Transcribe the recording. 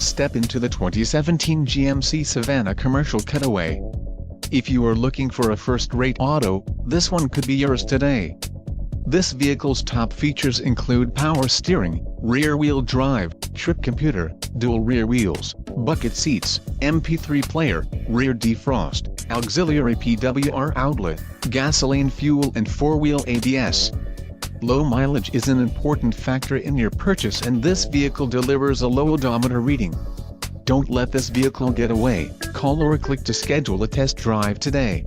Step into the 2017 GMC Savana Commercial Cutaway. If you are looking for a first-rate auto, this one could be yours today. This vehicle's top features include power steering, rear-wheel drive, trip computer, dual rear wheels, bucket seats, MP3 player, rear defrost, auxiliary PWR outlet, gasoline fuel and 4-wheel ABS. Low mileage is an important factor in your purchase, and this vehicle delivers a low odometer reading. Don't let this vehicle get away. Call or click to schedule a test drive today.